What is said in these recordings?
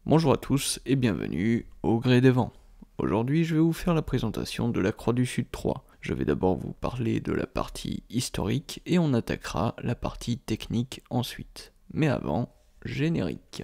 Bonjour à tous et bienvenue au Gré des Vents. Aujourd'hui je vais vous faire la présentation de la Croix du Sud 3. Je vais d'abord vous parler de la partie historique et on attaquera la partie technique ensuite. Mais avant, générique.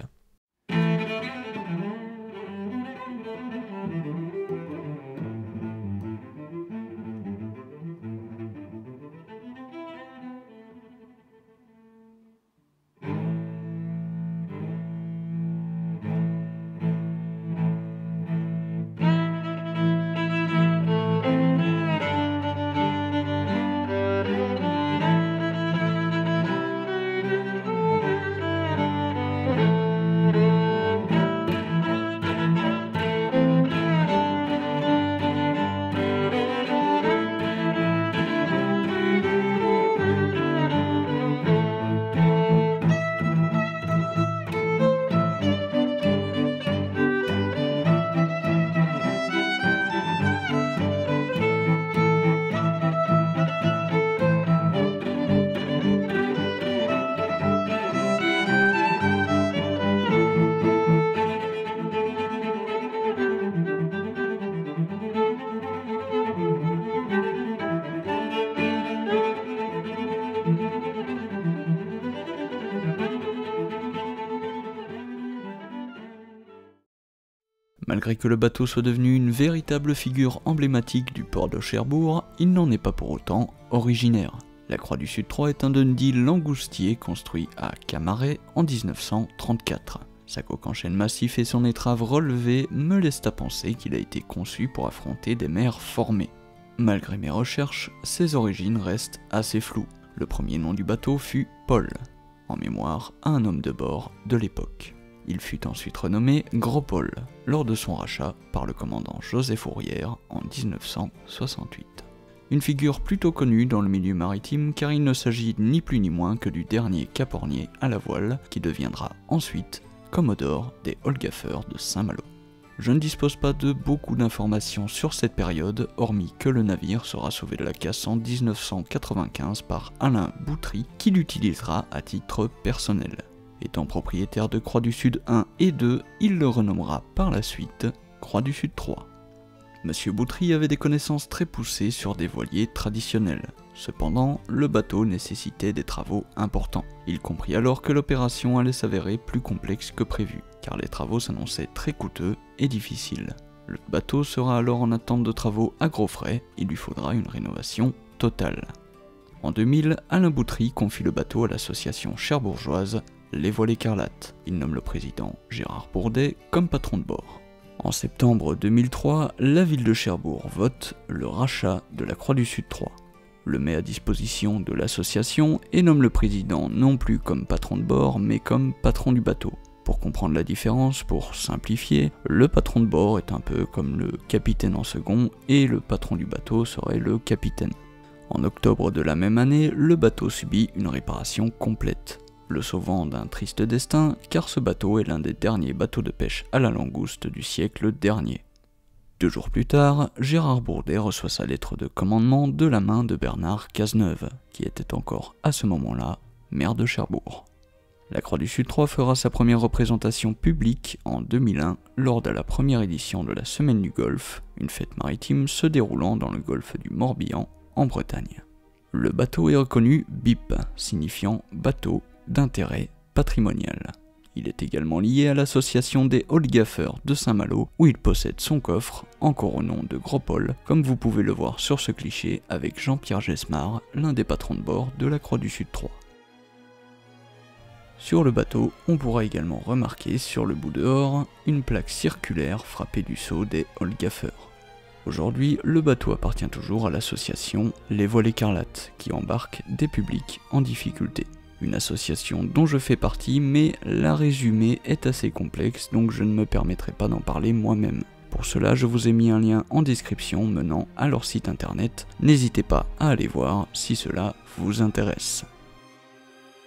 Malgré que le bateau soit devenu une véritable figure emblématique du port de Cherbourg, il n'en est pas pour autant originaire. La Croix du Sud 3 est un Dundee langoustier construit à Camaret en 1934. Sa coque en chêne massif et son étrave relevée me laissent à penser qu'il a été conçu pour affronter des mers formées. Malgré mes recherches, ses origines restent assez floues. Le premier nom du bateau fut Paul, en mémoire à un homme de bord de l'époque. Il fut ensuite renommé Gros Paul, lors de son rachat par le commandant Joseph Fourrière en 1968. Une figure plutôt connue dans le milieu maritime car il ne s'agit ni plus ni moins que du dernier capornier à la voile qui deviendra ensuite commodore des Holgaffeurs de Saint-Malo. Je ne dispose pas de beaucoup d'informations sur cette période, hormis que le navire sera sauvé de la casse en 1995 par Alain Boutry qui l'utilisera à titre personnel. Étant propriétaire de Croix du Sud 1 et 2, il le renommera par la suite Croix du Sud 3. Monsieur Boutry avait des connaissances très poussées sur des voiliers traditionnels. Cependant, le bateau nécessitait des travaux importants. Il comprit alors que l'opération allait s'avérer plus complexe que prévu, car les travaux s'annonçaient très coûteux et difficiles. Le bateau sera alors en attente de travaux à gros frais, il lui faudra une rénovation totale. En 2000, Alain Boutry confie le bateau à l'association cherbourgeoise Les Voiles Écarlates. Il nomme le président Gérard Bourdet comme patron de bord. En septembre 2003, la ville de Cherbourg vote le rachat de la Croix du Sud 3. Le met à disposition de l'association et nomme le président non plus comme patron de bord mais comme patron du bateau. Pour comprendre la différence, pour simplifier, le patron de bord est un peu comme le capitaine en second et le patron du bateau serait le capitaine. En octobre de la même année, le bateau subit une réparation complète, le sauvant d'un triste destin car ce bateau est l'un des derniers bateaux de pêche à la langouste du siècle dernier. 2 jours plus tard, Gérard Bourdet reçoit sa lettre de commandement de la main de Bernard Cazeneuve, qui était encore à ce moment-là maire de Cherbourg. La Croix du Sud 3 fera sa première représentation publique en 2001 lors de la première édition de la Semaine du Golfe, une fête maritime se déroulant dans le golfe du Morbihan en Bretagne. Le bateau est reconnu BIP, signifiant bateau d'intérêt patrimonial. Il est également lié à l'association des Holgaffeurs de Saint-Malo où il possède son coffre, encore au nom de Gros Paul, comme vous pouvez le voir sur ce cliché avec Jean-Pierre Gesmar, l'un des patrons de bord de la Croix du Sud 3. Sur le bateau, on pourra également remarquer sur le bout dehors une plaque circulaire frappée du sceau des Holgaffeurs. Aujourd'hui, le bateau appartient toujours à l'association Les Voiles Écarlates qui embarque des publics en difficulté. Une association dont je fais partie, mais la résumée est assez complexe donc je ne me permettrai pas d'en parler moi-même. Pour cela, je vous ai mis un lien en description menant à leur site internet, n'hésitez pas à aller voir si cela vous intéresse.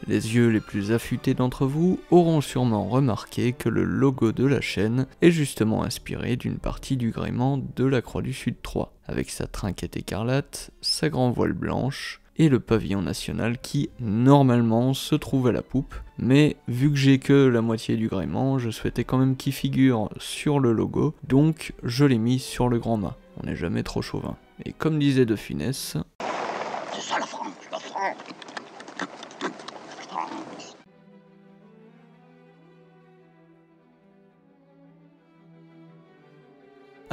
Les yeux les plus affûtés d'entre vous auront sûrement remarqué que le logo de la chaîne est justement inspiré d'une partie du gréement de la Croix du Sud 3, avec sa trinquette écarlate, sa grand voile blanche, et le pavillon national qui, normalement, se trouve à la poupe. Mais vu que j'ai que la moitié du gréement, je souhaitais quand même qu'il figure sur le logo, donc je l'ai mis sur le grand mât. On n'est jamais trop chauvin. Et comme disait De Funès... C'est ça la France, la France.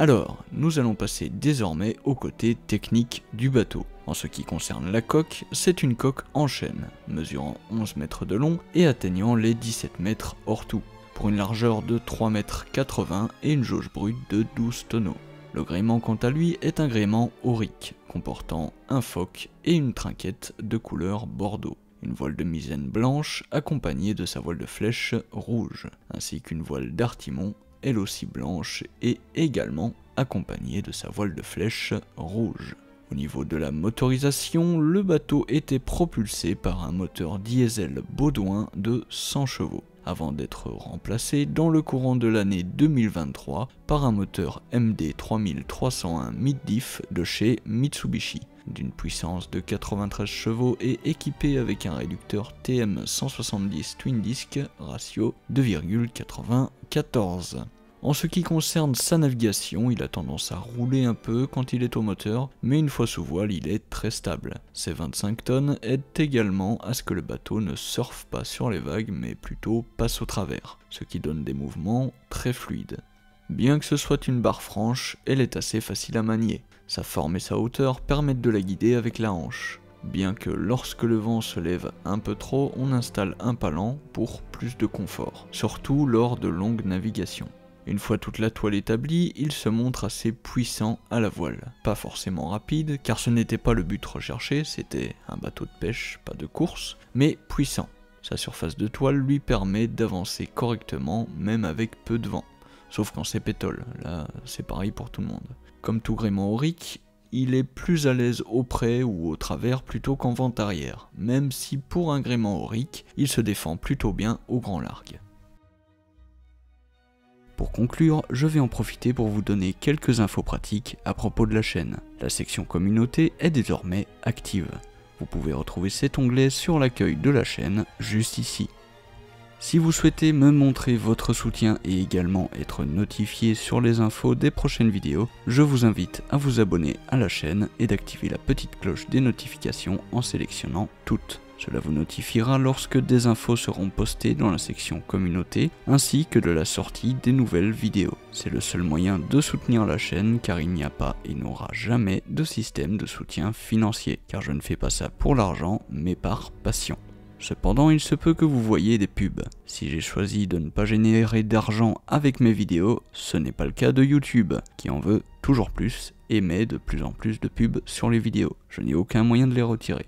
Alors, nous allons passer désormais au côté technique du bateau. En ce qui concerne la coque, c'est une coque en chêne, mesurant 11 mètres de long et atteignant les 17 mètres hors tout, pour une largeur de 3,80 mètres et une jauge brute de 12 tonneaux. Le gréement quant à lui est un gréement aurique, comportant un foc et une trinquette de couleur bordeaux. Une voile de misaine blanche accompagnée de sa voile de flèche rouge, ainsi qu'une voile d'artimon elle aussi blanche et également accompagnée de sa voile de flèche rouge. Au niveau de la motorisation, le bateau était propulsé par un moteur diesel Baudouin de 100 chevaux, avant d'être remplacé dans le courant de l'année 2023 par un moteur MD 3301 mid-diff de chez Mitsubishi, d'une puissance de 93 chevaux et équipé avec un réducteur TM170 Twin Disc ratio 2,94. En ce qui concerne sa navigation, il a tendance à rouler un peu quand il est au moteur, mais une fois sous voile, il est très stable. Ses 25 tonnes aident également à ce que le bateau ne surfe pas sur les vagues, mais plutôt passe au travers, ce qui donne des mouvements très fluides. Bien que ce soit une barre franche, elle est assez facile à manier. Sa forme et sa hauteur permettent de la guider avec la hanche. Bien que lorsque le vent se lève un peu trop, on installe un palan pour plus de confort, surtout lors de longues navigations. Une fois toute la toile établie, il se montre assez puissant à la voile. Pas forcément rapide, car ce n'était pas le but recherché, c'était un bateau de pêche, pas de course, mais puissant. Sa surface de toile lui permet d'avancer correctement, même avec peu de vent. Sauf quand c'est pétole, là c'est pareil pour tout le monde. Comme tout gréement aurique, il est plus à l'aise au près ou au travers plutôt qu'en vent arrière, même si pour un gréement aurique, il se défend plutôt bien au grand largue. Pour conclure, je vais en profiter pour vous donner quelques infos pratiques à propos de la chaîne. La section communauté est désormais active. Vous pouvez retrouver cet onglet sur l'accueil de la chaîne, juste ici. Si vous souhaitez me montrer votre soutien et également être notifié sur les infos des prochaines vidéos, je vous invite à vous abonner à la chaîne et d'activer la petite cloche des notifications en sélectionnant toutes. Cela vous notifiera lorsque des infos seront postées dans la section communauté, ainsi que de la sortie des nouvelles vidéos. C'est le seul moyen de soutenir la chaîne car il n'y a pas et n'aura jamais de système de soutien financier, car je ne fais pas ça pour l'argent, mais par passion. Cependant, il se peut que vous voyiez des pubs. Si j'ai choisi de ne pas générer d'argent avec mes vidéos, ce n'est pas le cas de YouTube, qui en veut toujours plus et met de plus en plus de pubs sur les vidéos. Je n'ai aucun moyen de les retirer.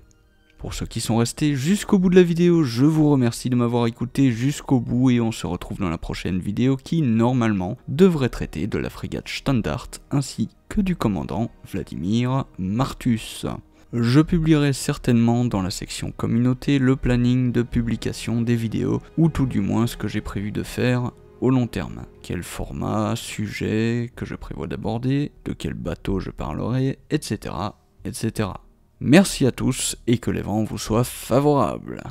Pour ceux qui sont restés jusqu'au bout de la vidéo, je vous remercie de m'avoir écouté jusqu'au bout et on se retrouve dans la prochaine vidéo qui, normalement, devrait traiter de la frégate Standard ainsi que du commandant Vladimir Martus. Je publierai certainement dans la section communauté le planning de publication des vidéos, ou tout du moins ce que j'ai prévu de faire au long terme. Quel format, sujet que je prévois d'aborder, de quel bateau je parlerai, etc. etc. Merci à tous et que les vents vous soient favorables.